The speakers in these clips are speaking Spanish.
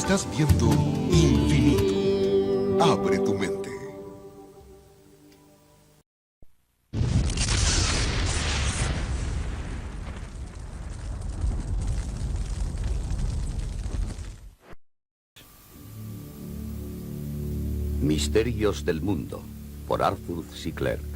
Estás viendo Infinito. Abre tu mente. Misterios del mundo, por Arthur C. Clarke.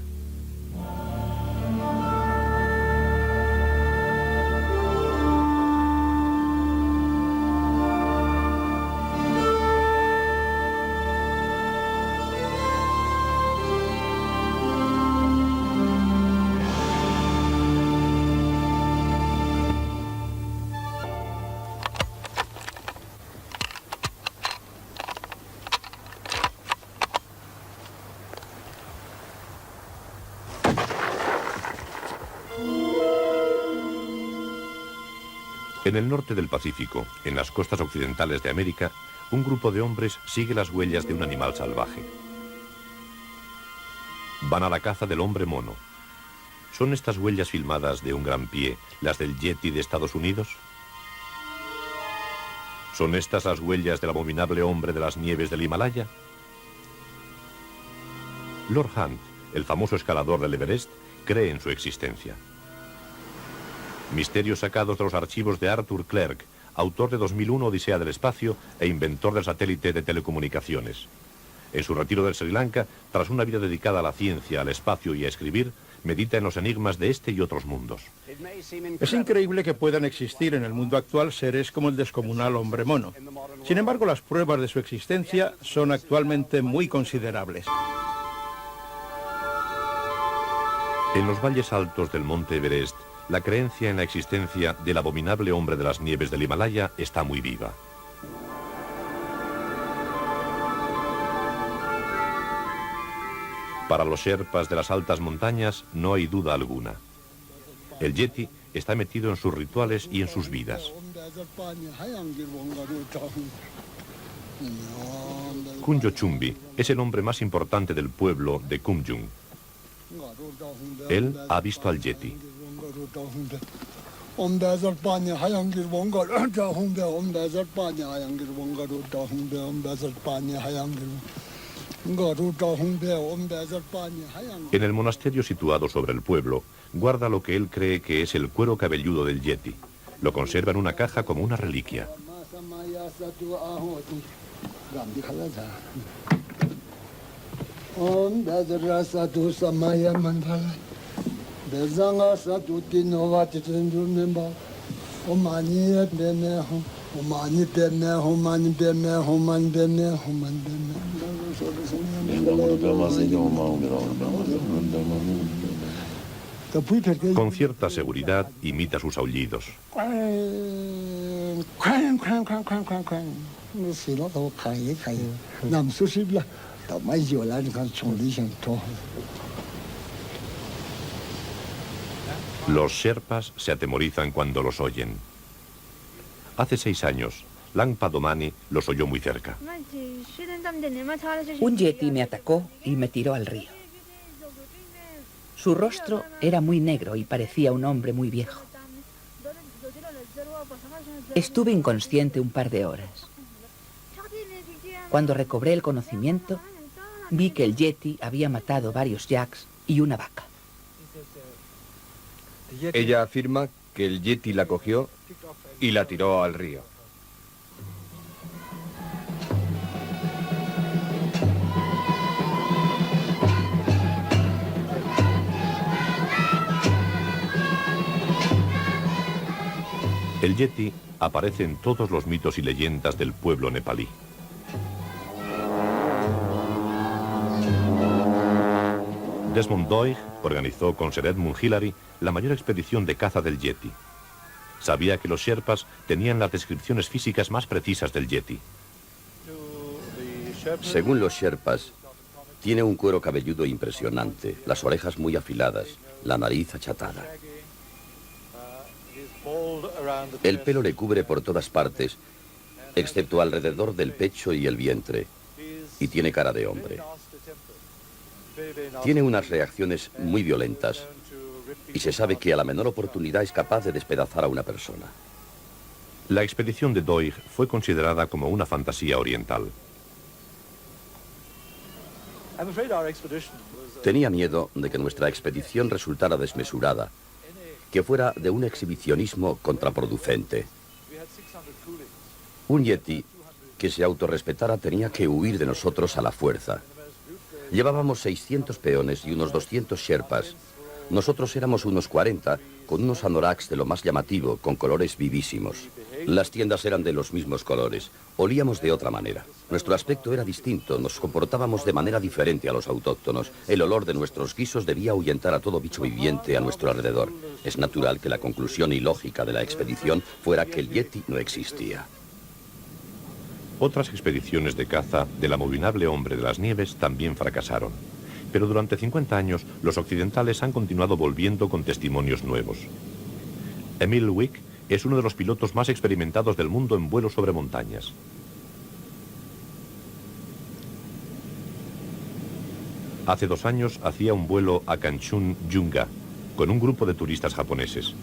En el norte del Pacífico, en las costas occidentales de América, un grupo de hombres sigue las huellas de un animal salvaje. Van a la caza del hombre mono. ¿Son estas huellas filmadas de un gran pie las del Yeti de Estados Unidos? ¿Son estas las huellas del abominable hombre de las nieves del Himalaya? Lord Hunt, el famoso escalador del Everest, cree en su existencia. Misterios sacados de los archivos de Arthur Clarke, autor de 2001 Odisea del Espacio e inventor del satélite de telecomunicaciones. En su retiro de Sri Lanka, tras una vida dedicada a la ciencia, al espacio y a escribir, medita en los enigmas de este y otros mundos. Es increíble que puedan existir en el mundo actual seres como el descomunal hombre mono. Sin embargo, las pruebas de su existencia son actualmente muy considerables. En los valles altos del monte Everest, la creencia en la existencia del abominable hombre de las nieves del Himalaya está muy viva. Para los sherpas de las altas montañas no hay duda alguna. El Yeti está metido en sus rituales y en sus vidas. Kunjo Chumbi es el hombre más importante del pueblo de Kumjung. Él ha visto al Yeti. En el monasterio situado sobre el pueblo, guarda lo que él cree que es el cuero cabelludo del Yeti. Lo conserva en una caja como una reliquia. Con cierta seguridad imita sus aullidos. Los sherpas se atemorizan cuando los oyen. Hace 6 años, Langpa Domani los oyó muy cerca. Un yeti me atacó y me tiró al río. Su rostro era muy negro y parecía un hombre muy viejo. Estuve inconsciente un par de horas. Cuando recobré el conocimiento, vi que el yeti había matado varios yaks y una vaca. Ella afirma que el Yeti la cogió y la tiró al río. El Yeti aparece en todos los mitos y leyendas del pueblo nepalí. Desmond Doig organizó con Sir Edmund Hillary la mayor expedición de caza del Yeti. Sabía que los sherpas tenían las descripciones físicas más precisas del Yeti. Según los sherpas, tiene un cuero cabelludo impresionante, las orejas muy afiladas, la nariz achatada. El pelo le cubre por todas partes, excepto alrededor del pecho y el vientre, y tiene cara de hombre. Tiene unas reacciones muy violentas y se sabe que a la menor oportunidad es capaz de despedazar a una persona. La expedición de Doig fue considerada como una fantasía oriental. Tenía miedo de que nuestra expedición resultara desmesurada, que fuera de un exhibicionismo contraproducente. Un yeti que se autorrespetara tenía que huir de nosotros a la fuerza. Llevábamos 600 peones y unos 200 sherpas. Nosotros éramos unos 40, con unos anoraks de lo más llamativo, con colores vivísimos. Las tiendas eran de los mismos colores. Olíamos de otra manera. Nuestro aspecto era distinto, nos comportábamos de manera diferente a los autóctonos. El olor de nuestros guisos debía ahuyentar a todo bicho viviente a nuestro alrededor. Es natural que la conclusión ilógica de la expedición fuera que el yeti no existía. Otras expediciones de caza del abominable hombre de las nieves también fracasaron. Pero durante 50 años, los occidentales han continuado volviendo con testimonios nuevos. Emil Wick es uno de los pilotos más experimentados del mundo en vuelo sobre montañas. Hace 2 años hacía un vuelo a Kanchenjunga con un grupo de turistas japoneses.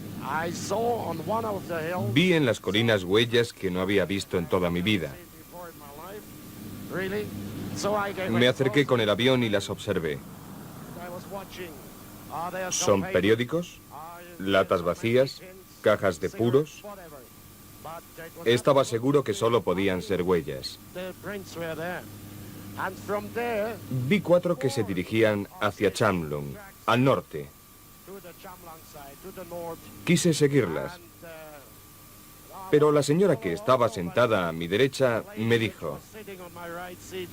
Vi en las colinas huellas que no había visto en toda mi vida. Me acerqué con el avión y las observé. ¿Son periódicos? ¿Latas vacías? ¿Cajas de puros? Estaba seguro que solo podían ser huellas. Vi 4 que se dirigían hacia Chamlung, al norte. Quise seguirlas. Pero la señora que estaba sentada a mi derecha me dijo: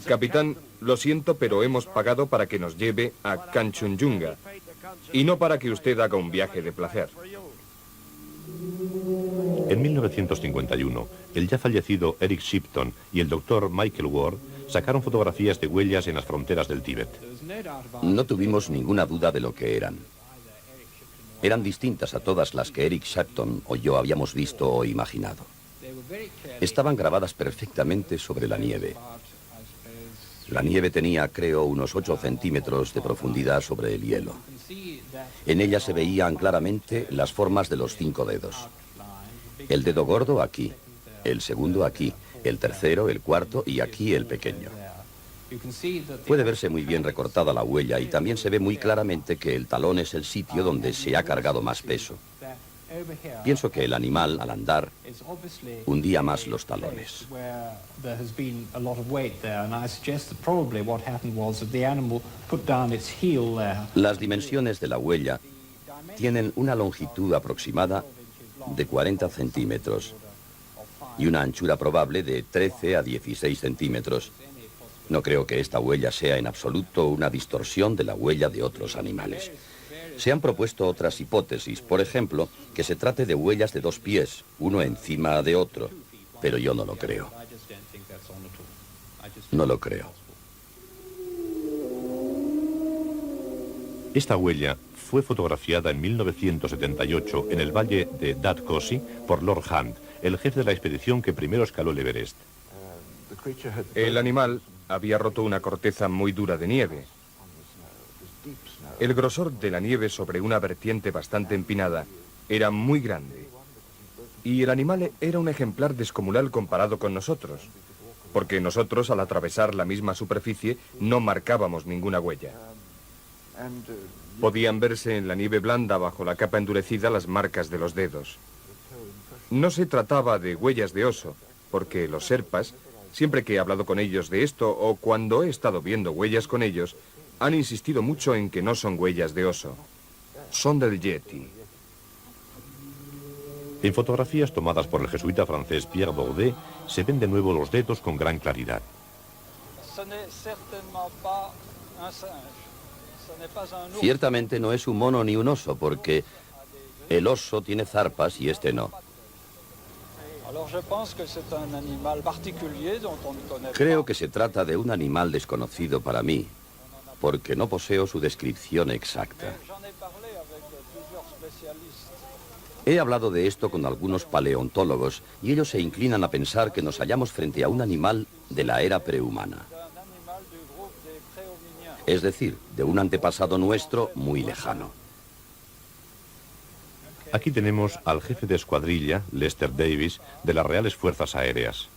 «Capitán, lo siento, pero hemos pagado para que nos lleve a Kanchenjunga y no para que usted haga un viaje de placer». En 1951, el ya fallecido Eric Shipton y el doctor Michael Ward sacaron fotografías de huellas en las fronteras del Tíbet. No tuvimos ninguna duda de lo que eran. Eran distintas a todas las que Eric Shipton o yo habíamos visto o imaginado. Estaban grabadas perfectamente sobre la nieve. La nieve tenía, creo, unos 8 centímetros de profundidad sobre el hielo. En ella se veían claramente las formas de los 5 dedos. El dedo gordo aquí, el segundo aquí, el tercero, el cuarto y aquí el pequeño. Puede verse muy bien recortada la huella y también se ve muy claramente que el talón es el sitio donde se ha cargado más peso. Pienso que el animal, al andar, hundía más los talones. Las dimensiones de la huella tienen una longitud aproximada de 40 centímetros y una anchura probable de 13 a 16 centímetros. No creo que esta huella sea en absoluto una distorsión de la huella de otros animales. Se han propuesto otras hipótesis, por ejemplo, que se trate de huellas de 2 pies, uno encima de otro, pero yo no lo creo. No lo creo. Esta huella fue fotografiada en 1978 en el valle de Datt-Kossi por Lord Hunt, el jefe de la expedición que primero escaló el Everest. El animal había roto una corteza muy dura de nieve. El grosor de la nieve sobre una vertiente bastante empinada era muy grande. Y el animal era un ejemplar descomunal comparado con nosotros, porque nosotros, al atravesar la misma superficie, no marcábamos ninguna huella. Podían verse en la nieve blanda bajo la capa endurecida las marcas de los dedos. No se trataba de huellas de oso, porque los sherpas, siempre que he hablado con ellos de esto o cuando he estado viendo huellas con ellos, han insistido mucho en que no son huellas de oso, son del yeti. En fotografías tomadas por el jesuita francés Pierre Bourdet se ven de nuevo los dedos con gran claridad. Ciertamente no es un mono ni un oso, porque el oso tiene zarpas y este no. Creo que se trata de un animal desconocido para mí, porque no poseo su descripción exacta. He hablado de esto con algunos paleontólogos y ellos se inclinan a pensar que nos hallamos frente a un animal de la era prehumana. Es decir, de un antepasado nuestro muy lejano. Aquí tenemos al jefe de escuadrilla, Lester Davis, de las Reales Fuerzas Aéreas.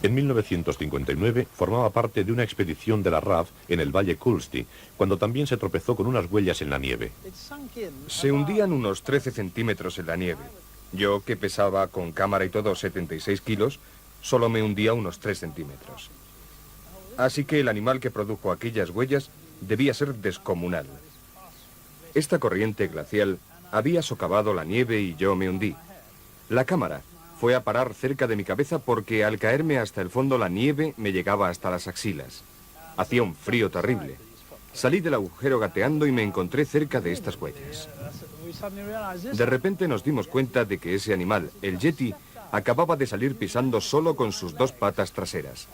En 1959 formaba parte de una expedición de la RAF en el Valle Kulsti, cuando también se tropezó con unas huellas en la nieve. Se hundían unos 13 centímetros en la nieve. Yo, que pesaba con cámara y todo 76 kilos, solo me hundía unos 3 centímetros. Así que el animal que produjo aquellas huellas debía ser descomunal. Esta corriente glacial había socavado la nieve y yo me hundí. La cámara fue a parar cerca de mi cabeza porque al caerme hasta el fondo la nieve me llegaba hasta las axilas. Hacía un frío terrible. Salí del agujero gateando y me encontré cerca de estas huellas. De repente nos dimos cuenta de que ese animal, el yeti, acababa de salir pisando solo con sus 2 patas traseras.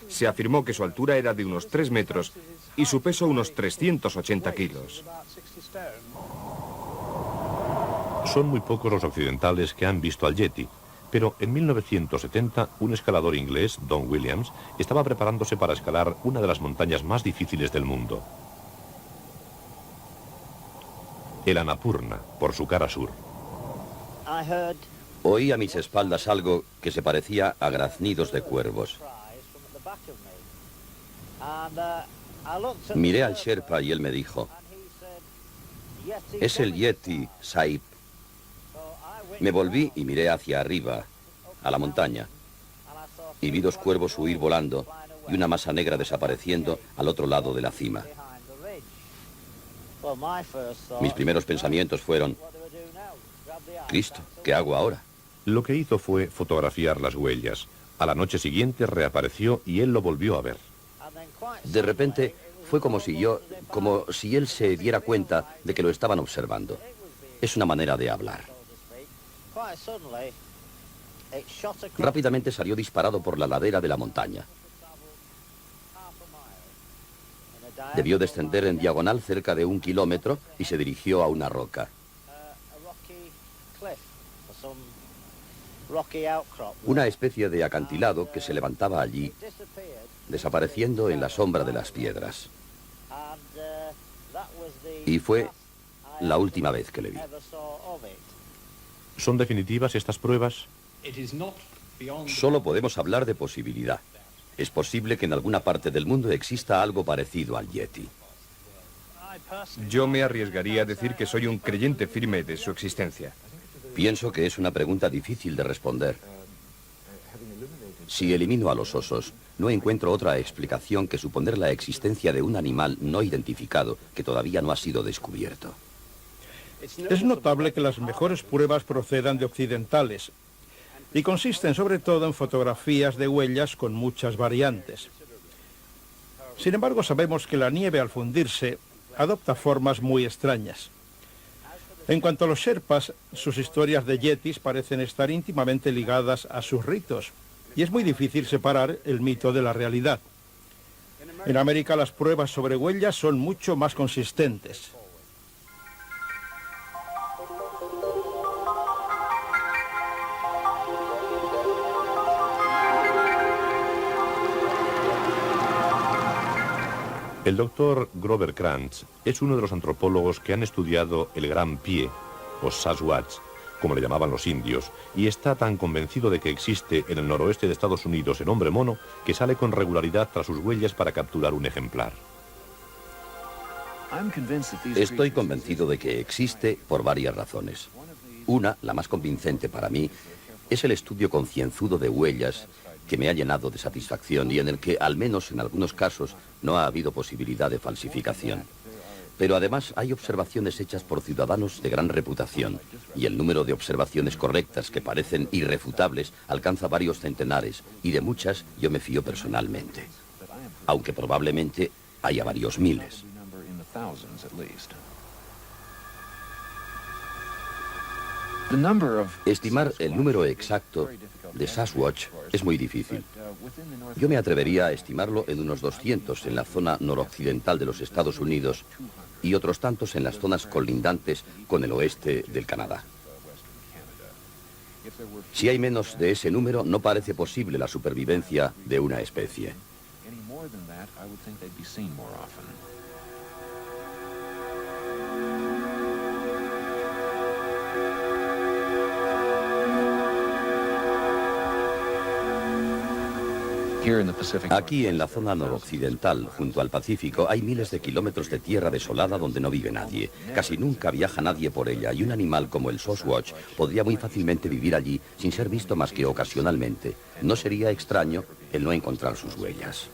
Se afirmó que su altura era de unos 3 metros y su peso unos 380 kilos. Son muy pocos los occidentales que han visto al yeti, pero en 1970 un escalador inglés, Don Williams, estaba preparándose para escalar una de las montañas más difíciles del mundo. El Annapurna, por su cara sur. Oí a mis espaldas algo que se parecía a graznidos de cuervos. Miré al Sherpa y él me dijo: es el Yeti, Sahib. Me volví y miré hacia arriba, a la montaña, y vi 2 cuervos huir volando y una masa negra desapareciendo al otro lado de la cima. Mis primeros pensamientos fueron: Cristo, ¿qué hago ahora? Lo que hizo fue fotografiar las huellas. A la noche siguiente reapareció y él lo volvió a ver. De repente fue como si él se diera cuenta de que lo estaban observando. Es una manera de hablar. Rápidamente salió disparado por la ladera de la montaña. Debió descender en diagonal cerca de 1 kilómetro y se dirigió a una roca. Una especie de acantilado que se levantaba allí, desapareciendo en la sombra de las piedras. Y fue la última vez que le vi. ¿Son definitivas estas pruebas? Solo podemos hablar de posibilidad. Es posible que en alguna parte del mundo exista algo parecido al Yeti. Yo me arriesgaría a decir que soy un creyente firme de su existencia. Pienso que es una pregunta difícil de responder. Si elimino a los osos, no encuentro otra explicación que suponer la existencia de un animal no identificado que todavía no ha sido descubierto. Es notable que las mejores pruebas procedan de occidentales y consisten sobre todo en fotografías de huellas con muchas variantes. Sin embargo, sabemos que la nieve al fundirse adopta formas muy extrañas. En cuanto a los Sherpas, sus historias de yetis parecen estar íntimamente ligadas a sus ritos, y es muy difícil separar el mito de la realidad. En América las pruebas sobre huellas son mucho más consistentes. El doctor Grover Krantz es uno de los antropólogos que han estudiado el Gran Pie, o Sasquatch, como le llamaban los indios, y está tan convencido de que existe en el noroeste de Estados Unidos el hombre mono que sale con regularidad tras sus huellas para capturar un ejemplar. Estoy convencido de que existe por varias razones. Una, la más convincente para mí, es el estudio concienzudo de huellas que me ha llenado de satisfacción y en el que, al menos en algunos casos, no ha habido posibilidad de falsificación. Pero además hay observaciones hechas por ciudadanos de gran reputación y el número de observaciones correctas que parecen irrefutables alcanza varios centenares y de muchas yo me fío personalmente, aunque probablemente haya varios miles. Estimar el número exacto de Sasquatch es muy difícil. Yo me atrevería a estimarlo en unos 200 en la zona noroccidental de los Estados Unidos y otros tantos en las zonas colindantes con el oeste del Canadá. Si hay menos de ese número, no parece posible la supervivencia de una especie. Aquí, en la zona noroccidental, junto al Pacífico, hay miles de kilómetros de tierra desolada donde no vive nadie. Casi nunca viaja nadie por ella, y un animal como el Sasquatch podría muy fácilmente vivir allí sin ser visto más que ocasionalmente. No sería extraño el no encontrar sus huellas.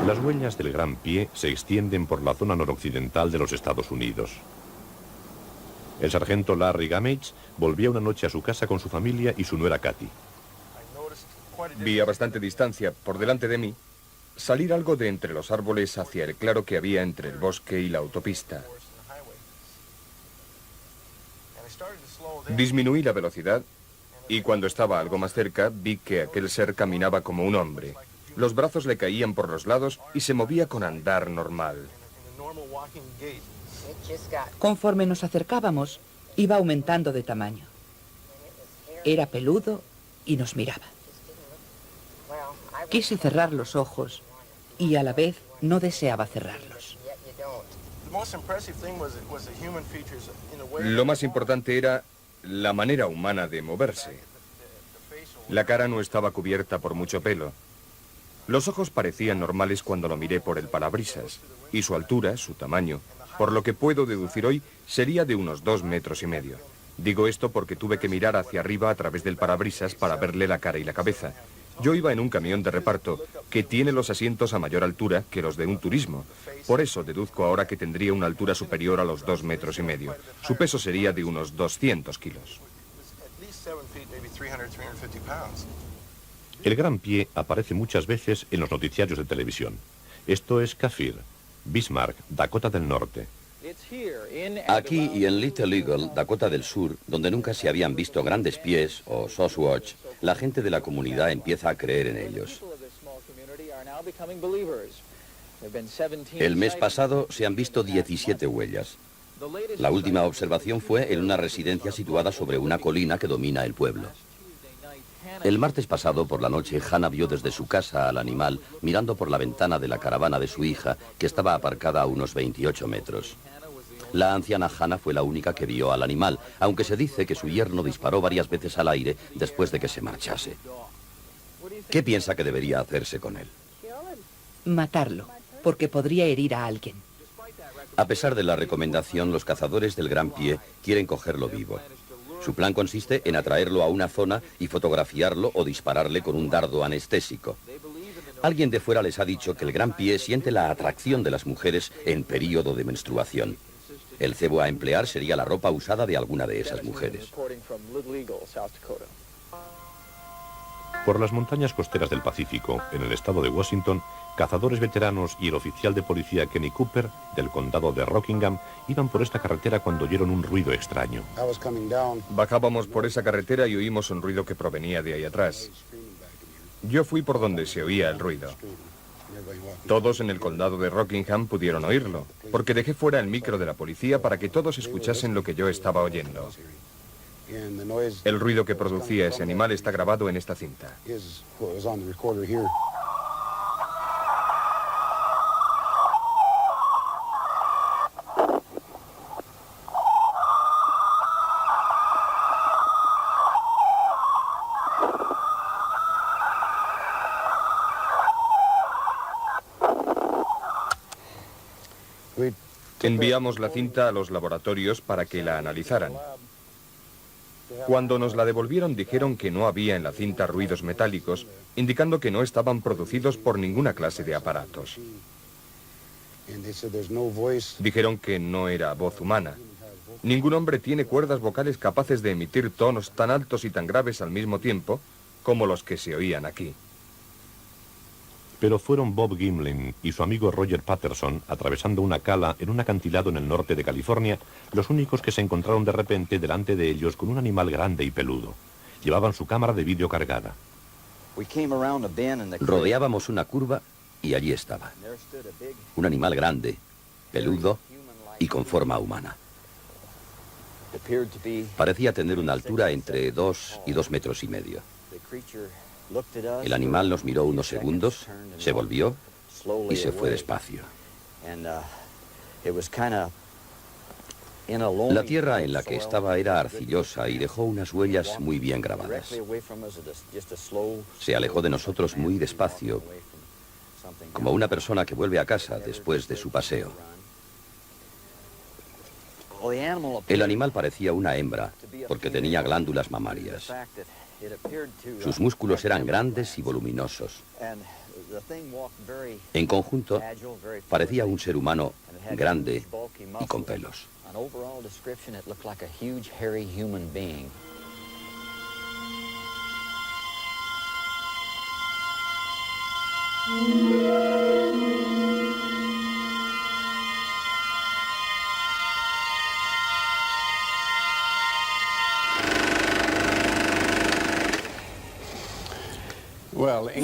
Las huellas del Gran Pie se extienden por la zona noroccidental de los Estados Unidos. El sargento Larry Gamage volvía una noche a su casa con su familia y su nuera Kathy. Vi a bastante distancia, por delante de mí, salir algo de entre los árboles hacia el claro que había entre el bosque y la autopista. Disminuí la velocidad y cuando estaba algo más cerca vi que aquel ser caminaba como un hombre. Los brazos le caían por los lados y se movía con andar normal. Conforme nos acercábamos, iba aumentando de tamaño. Era peludo y nos miraba. Quise cerrar los ojos y a la vez no deseaba cerrarlos. Lo más importante era la manera humana de moverse. La cara no estaba cubierta por mucho pelo. Los ojos parecían normales cuando lo miré por el parabrisas, y su altura, su tamaño, por lo que puedo deducir hoy, sería de unos 2,5 metros. Digo esto porque tuve que mirar hacia arriba a través del parabrisas para verle la cara y la cabeza. Yo iba en un camión de reparto que tiene los asientos a mayor altura que los de un turismo. Por eso deduzco ahora que tendría una altura superior a los 2,5 metros. Su peso sería de unos 200 kilos. El Gran Pie aparece muchas veces en los noticiarios de televisión. Esto es Kafir, Bismarck, Dakota del Norte. Aquí y en Little Eagle, Dakota del Sur, donde nunca se habían visto grandes pies o Sasquatch, la gente de la comunidad empieza a creer en ellos. El mes pasado se han visto 17 huellas. La última observación fue en una residencia situada sobre una colina que domina el pueblo. El martes pasado por la noche, Hannah vio desde su casa al animal mirando por la ventana de la caravana de su hija, que estaba aparcada a unos 28 metros. La anciana Hannah fue la única que vio al animal, aunque se dice que su yerno disparó varias veces al aire después de que se marchase. ¿Qué piensa que debería hacerse con él? Matarlo, porque podría herir a alguien. A pesar de la recomendación, los cazadores del Gran Pie quieren cogerlo vivo. Su plan consiste en atraerlo a una zona y fotografiarlo o dispararle con un dardo anestésico. Alguien de fuera les ha dicho que el Gran Pie siente la atracción de las mujeres en período de menstruación. El cebo a emplear sería la ropa usada de alguna de esas mujeres. Por las montañas costeras del Pacífico, en el estado de Washington, cazadores veteranos y el oficial de policía Kenny Cooper, del condado de Rockingham, iban por esta carretera cuando oyeron un ruido extraño. Bajábamos por esa carretera y oímos un ruido que provenía de ahí atrás. Yo fui por donde se oía el ruido. Todos en el condado de Rockingham pudieron oírlo, porque dejé fuera el micro de la policía para que todos escuchasen lo que yo estaba oyendo. El ruido que producía ese animal está grabado en esta cinta. Enviamos la cinta a los laboratorios para que la analizaran. Cuando nos la devolvieron dijeron que no había en la cinta ruidos metálicos, indicando que no estaban producidos por ninguna clase de aparatos. Dijeron que no era voz humana. Ningún hombre tiene cuerdas vocales capaces de emitir tonos tan altos y tan graves al mismo tiempo como los que se oían aquí. Pero fueron Bob Gimlin y su amigo Roger Patterson, atravesando una cala en un acantilado en el norte de California, los únicos que se encontraron de repente delante de ellos con un animal grande y peludo. Llevaban su cámara de vídeo cargada. Rodeábamos una curva y allí estaba. Un animal grande, peludo y con forma humana. Parecía tener una altura entre 2 y 2,5 metros. El animal nos miró unos segundos, se volvió y se fue despacio. La tierra en la que estaba era arcillosa y dejó unas huellas muy bien grabadas. Se alejó de nosotros muy despacio, como una persona que vuelve a casa después de su paseo. El animal parecía una hembra, porque tenía glándulas mamarias. Sus músculos eran grandes y voluminosos. En conjunto, parecía un ser humano grande y con pelos.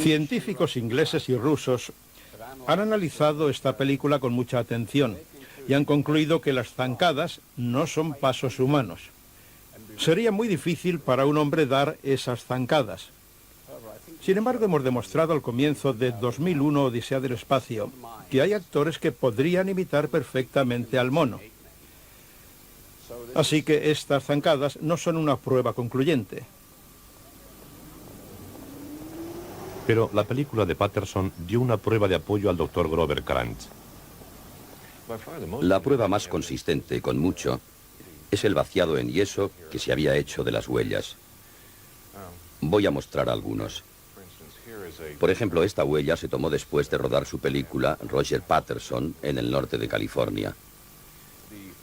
Científicos ingleses y rusos han analizado esta película con mucha atención y han concluido que las zancadas no son pasos humanos. Sería muy difícil para un hombre dar esas zancadas. Sin embargo, hemos demostrado al comienzo de 2001 Odisea del Espacio que hay actores que podrían imitar perfectamente al mono. Así que estas zancadas no son una prueba concluyente. Pero la película de Patterson dio una prueba de apoyo al Dr. Grover Krantz. La prueba más consistente, con mucho, es el vaciado en yeso que se había hecho de las huellas. Voy a mostrar algunos. Por ejemplo, esta huella se tomó después de rodar su película Roger Patterson en el norte de California.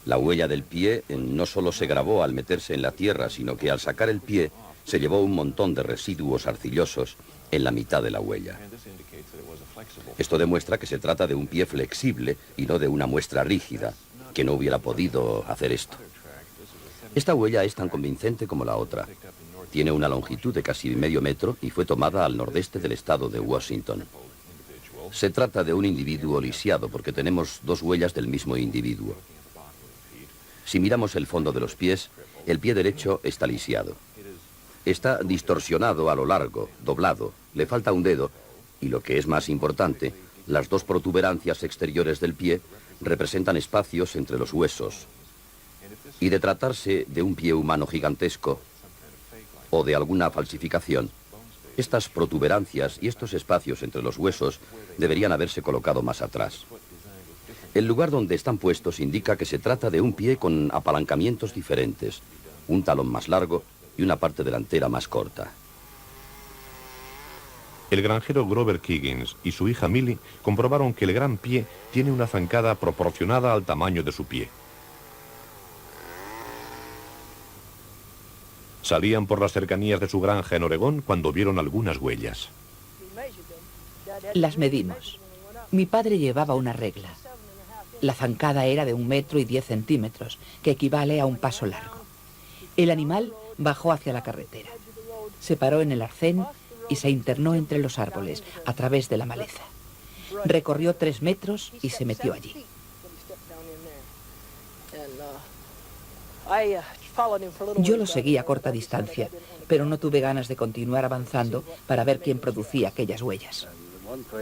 La huella del pie no solo se grabó al meterse en la tierra, sino que al sacar el pie se llevó un montón de residuos arcillosos en la mitad de la huella. Esto demuestra que se trata de un pie flexible y no de una muestra rígida, que no hubiera podido hacer esto. Esta huella es tan convincente como la otra. Tiene una longitud de casi medio metro y fue tomada al nordeste del estado de Washington. Se trata de un individuo lisiado porque tenemos dos huellas del mismo individuo. Si miramos el fondo de los pies, el pie derecho está lisiado. Está distorsionado a lo largo, doblado, le falta un dedo y, lo que es más importante, las dos protuberancias exteriores del pie representan espacios entre los huesos. Y de tratarse de un pie humano gigantesco o de alguna falsificación, estas protuberancias y estos espacios entre los huesos deberían haberse colocado más atrás. El lugar donde están puestos indica que se trata de un pie con apalancamientos diferentes, un talón más largo y una parte delantera más corta. El granjero Grover Kiggins y su hija Millie comprobaron que el gran pie tiene una zancada proporcionada al tamaño de su pie. Salían por las cercanías de su granja en Oregón cuando vieron algunas huellas. Las medimos. Mi padre llevaba una regla. La zancada era de 1,10 m, que equivale a un paso largo. El animal bajó hacia la carretera. Se paró en el arcén y se internó entre los árboles, a través de la maleza. Recorrió 3 metros y se metió allí. Yo lo seguí a corta distancia, pero no tuve ganas de continuar avanzando para ver quién producía aquellas huellas.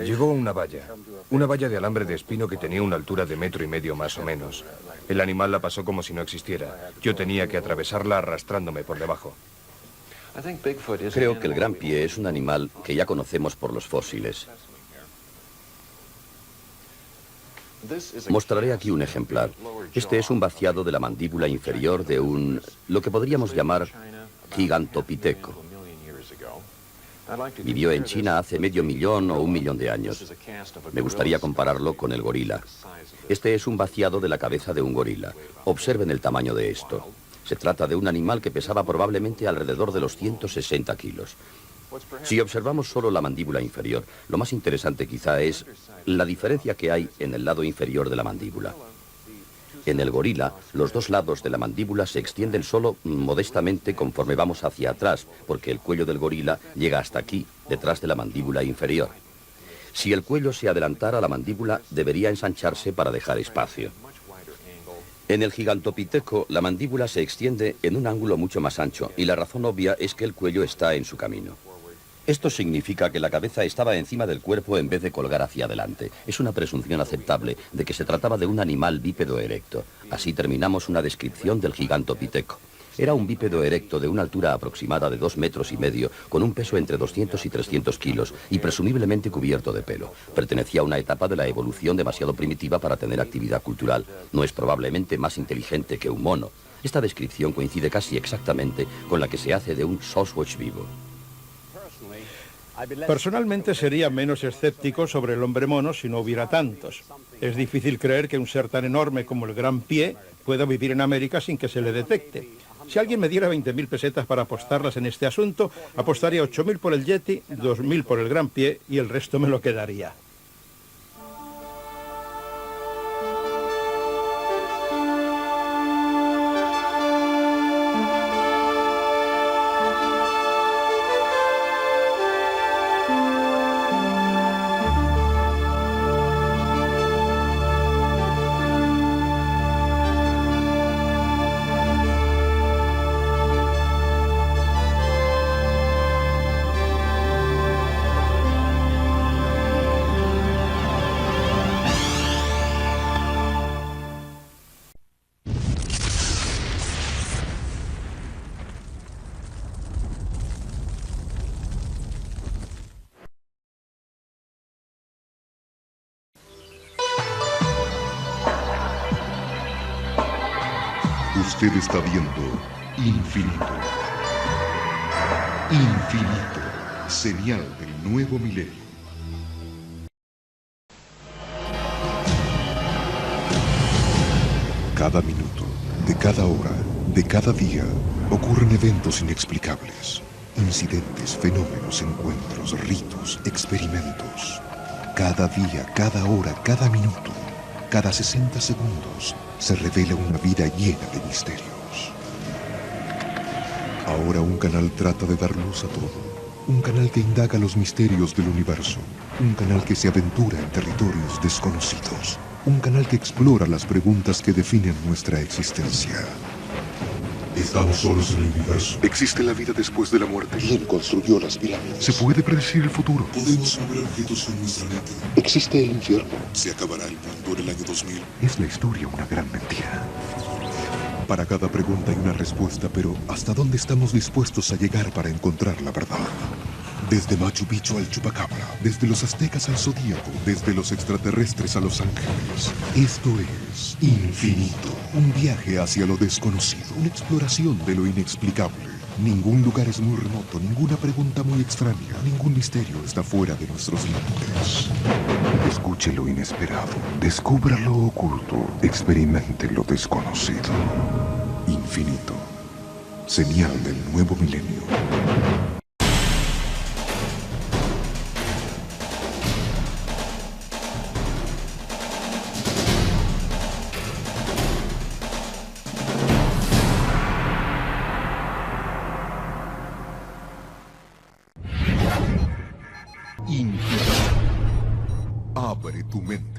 Llegó a una valla de alambre de espino que tenía una altura de 1,5 metros más o menos. El animal la pasó como si no existiera. Yo tenía que atravesarla arrastrándome por debajo. Creo que el gran pie es un animal que ya conocemos por los fósiles. Mostraré aquí un ejemplar. Este es un vaciado de la mandíbula inferior de lo que podríamos llamar gigantopiteco. Vivió en China hace 500.000 o 1 millón de años. Me gustaría compararlo con el gorila. Este es un vaciado de la cabeza de un gorila. Observen el tamaño de esto. Se trata de un animal que pesaba probablemente alrededor de los 160 kilos. Si observamos solo la mandíbula inferior, lo más interesante quizá es la diferencia que hay en el lado inferior de la mandíbula. En el gorila, los dos lados de la mandíbula se extienden solo modestamente conforme vamos hacia atrás, porque el cuello del gorila llega hasta aquí, detrás de la mandíbula inferior. Si el cuello se adelantara, la mandíbula debería ensancharse para dejar espacio. En el gigantopiteco, la mandíbula se extiende en un ángulo mucho más ancho, y la razón obvia es que el cuello está en su camino. Esto significa que la cabeza estaba encima del cuerpo en vez de colgar hacia adelante. Es una presunción aceptable de que se trataba de un animal bípedo erecto. Así terminamos una descripción del gigantopiteco. Era un bípedo erecto de una altura aproximada de 2,5 metros, con un peso entre 200 y 300 kilos y presumiblemente cubierto de pelo. Pertenecía a una etapa de la evolución demasiado primitiva para tener actividad cultural. No es probablemente más inteligente que un mono. Esta descripción coincide casi exactamente con la que se hace de un Sasquatch vivo. Personalmente sería menos escéptico sobre el hombre mono si no hubiera tantos. Es difícil creer que un ser tan enorme como el Gran Pie pueda vivir en América sin que se le detecte. Si alguien me diera 20.000 pesetas para apostarlas en este asunto, apostaría 8.000 por el Yeti, 2.000 por el Gran Pie y el resto me lo quedaría. Usted está viendo Infinito. Infinito, señal del nuevo milenio. Cada minuto, de cada hora, de cada día, ocurren eventos inexplicables. Incidentes, fenómenos, encuentros, ritos, experimentos. Cada día, cada hora, cada minuto, cada 60 segundos, se revela una vida llena de misterios. Ahora un canal trata de dar luz a todo. Un canal que indaga los misterios del universo. Un canal que se aventura en territorios desconocidos. Un canal que explora las preguntas que definen nuestra existencia. ¿Estamos solos en el universo? ¿Existe la vida después de la muerte? ¿Quién construyó las pirámides? ¿Se puede predecir el futuro? ¿Podemos mover objetos con nuestra mente? ¿Existe el infierno? ¿Se acabará el mundo en el año 2000? ¿Es la historia una gran mentira? Para cada pregunta hay una respuesta, pero ¿hasta dónde estamos dispuestos a llegar para encontrar la verdad? Desde Machu Picchu al Chupacabra, desde los aztecas al Zodíaco, desde los extraterrestres a los ángeles. Esto es Infinito, un viaje hacia lo desconocido, una exploración de lo inexplicable. Ningún lugar es muy remoto, ninguna pregunta muy extraña, ningún misterio está fuera de nuestros límites. Escuche lo inesperado, descubra lo oculto, experimente lo desconocido. Infinito, señal del nuevo milenio. Infinito. Abre tu mente.